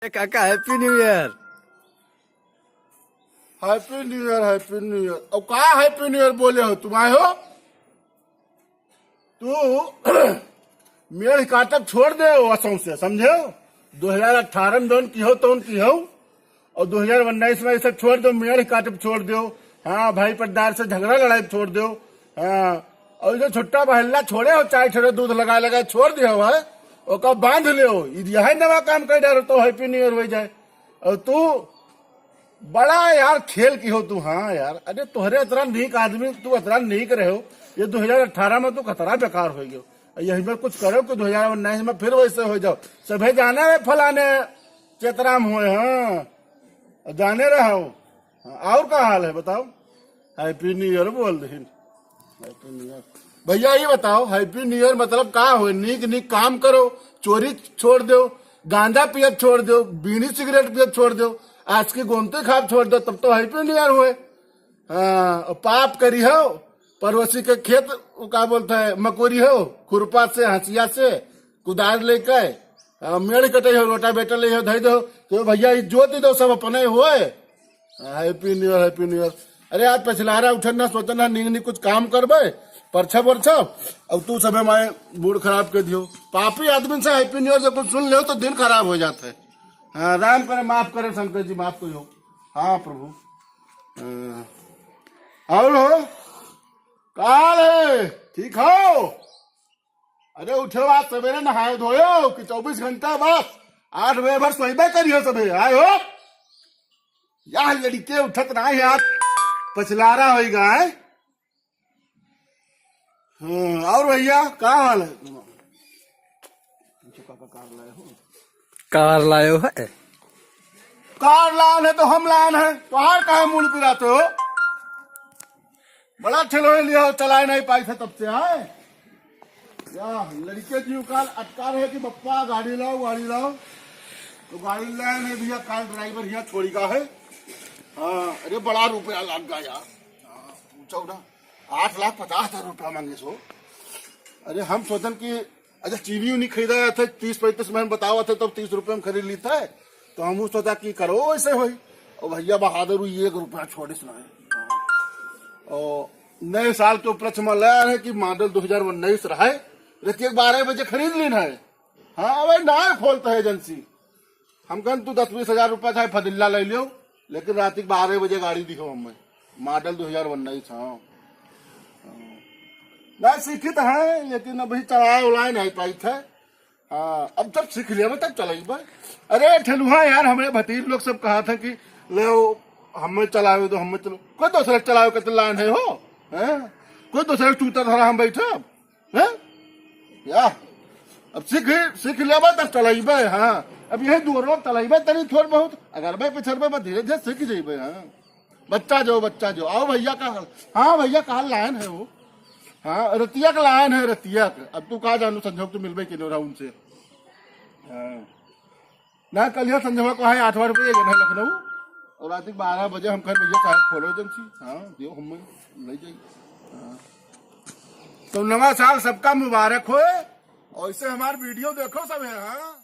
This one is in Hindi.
काका happy new year. Happy new year, happy new year. अब कहा हैप्पी न्यू ईयर बोले हो तुम? आए हो तू मेड़ काटक छोड़ दे असों से, समझे? 2018 में जोन की हो तो की हो, और 2019 में ऐसा छोड़ दो, मेड़ काटक छोड़ दो। हाँ भाई पट्टार से झगड़ा लड़ाई छोड़ दो। हाँ, और जो छुट्टा बहल्ला छोड़े हो, चाय छोड़े, दूध लगा लगा छोड़ दिया हुआ है, ओका बांध ले हो। यही नवा काम कर डालो तो हैप्पी न्यू ईयर हो जाए। और तू बड़ा यार खेल की हो तू। हाँ यार, अरे तुहरे इतना नीक आदमी, तू इतना नीक रहे हो। ये 2018 में तू खतरा बेकार हो गयो। यही में कुछ करो कि 2019 में फिर वैसे हो जाओ। सभे जाने रहे फलाने चेतराम हुए। हाँ जाने रहो। हाँ, और क्या हाल है बताओ? हैप्पी न्यू ईयर बोल रही। हैप्पी न्यू ईयर भैया, ये बताओ हैप्पी न्यू ईयर मतलब का हो? नीक नीक काम करो, चोरी छोड़ दो, गांजा पियत छोड़ दो, बीड़ी सिगरेट पियत छोड़ दो, आज की गोमती खाप छोड़ दो, तब तो हैप्पी न्यू ईयर हुए। हाँ, पाप करी हो, पड़ोसी के खेत क्या बोलते है मकोरी हो, खुरपा से हंसिया से कुदार लेकर मेड़ कटे हो, रोटा बेटा ले हो, धई दो तो भैया जोत दो, सब अपने हुए। Happy new year, happy new year. अरे आज पछलारा उठना सोचना नींद नहीं कुछ काम करबे, परछा परछा, अब तू सब हमारे मूड खराब कर दियो। पापी आदमी से हैप्पी न्यू ईयर जब कुछ सुन ले तो दिन खराब हो जाता है। हाँ, राम करे, माफ करे शंकर जी, माफ करो। हाँ प्रभु। और हो काल है ठीक हो? अरे उठो, आज सवेरे नहाए धोयो कि 24 घंटा बस 8 बजे भर सोईबे करियो सभे। आए हो यार, लड़के उठत ना यार, पछलारा होगा है। और भैया क्या हाल है? कार लायो है? कार लान है तो हम लान है, पहाड़ का मूल पिराते हो। बड़ा ठेलो लिया, चलाए नहीं पाई थे तब से। आए या लड़के जीव काल अटका रहे कि बप्पा गाड़ी लाओ गाड़ी लाओ, तो गाड़ी लाए नहीं भैया, काल ड्राइवर यहाँ छोड़ी का है। हाँ, अरे बड़ा रुपया लग गया यार। पूछो ना, 8,50,000 रुपया मांगे सो। अरे हम सोचन कि अच्छा टीवी नहीं खरीदा थे, 30-35 में बतावा थे, तब 30 रुपये में खरीद ली था। तो हम सोचा कि करो ऐसे हो। और भैया बहादुर 1 रुपया छोड़े सुनाए। और नए साल के उपलक्ष्य में लाया है कि मॉडल 2019 रहा है, रात 12 बजे खरीद लीन है। हाँ भाई, ना खोलता है एजेंसी। हम कहन तू 10-20 हजार रुपया चाहे फदिल्ला ले लियो, लेकिन रात 12 बजे गाड़ी दिखो हमें, मॉडल 2019। हाँ ना सीखित है, लेकिन अभी चलाए उलाए नहीं पाई थे। हाँ, अब जब सीख लिया तब चलेगा। अरे ठेलुहा यार, हमारे भतीज लोग सब कहा था कि ले हमें चलाओ तो हमें चलो, कोई दूसरे चलाओ के लाइन है हो है? कोई दूसरे टूटा धरा हम बैठे है या? अब सीख लिया तब चलेबे। हाँ, अब यही 2 रोज चलेबे तनी थोड़ बहुत, अगर भाई पिछड़बे धीरे धीरे सीख जेबे। हाँ, बच्चा जो आओ भैया का हाल। हाँ भैया का लाइन है वो। हाँ, रतिया का लाइन है, रतिया का। अब तू कहा जानू संजोग तो मिलबे कि नहीं उनसे। हाँ ना, कल यहाँ संजोग को है 8 रुपये लखनऊ, और रात 12 बजे हम खैर भैया साहब खोलो एजेंसी। हाँ दियो हम ले जाइए। हाँ, तो नवा साल सबका मुबारक हो, और इसे हमारे वीडियो देखो सब है। हाँ।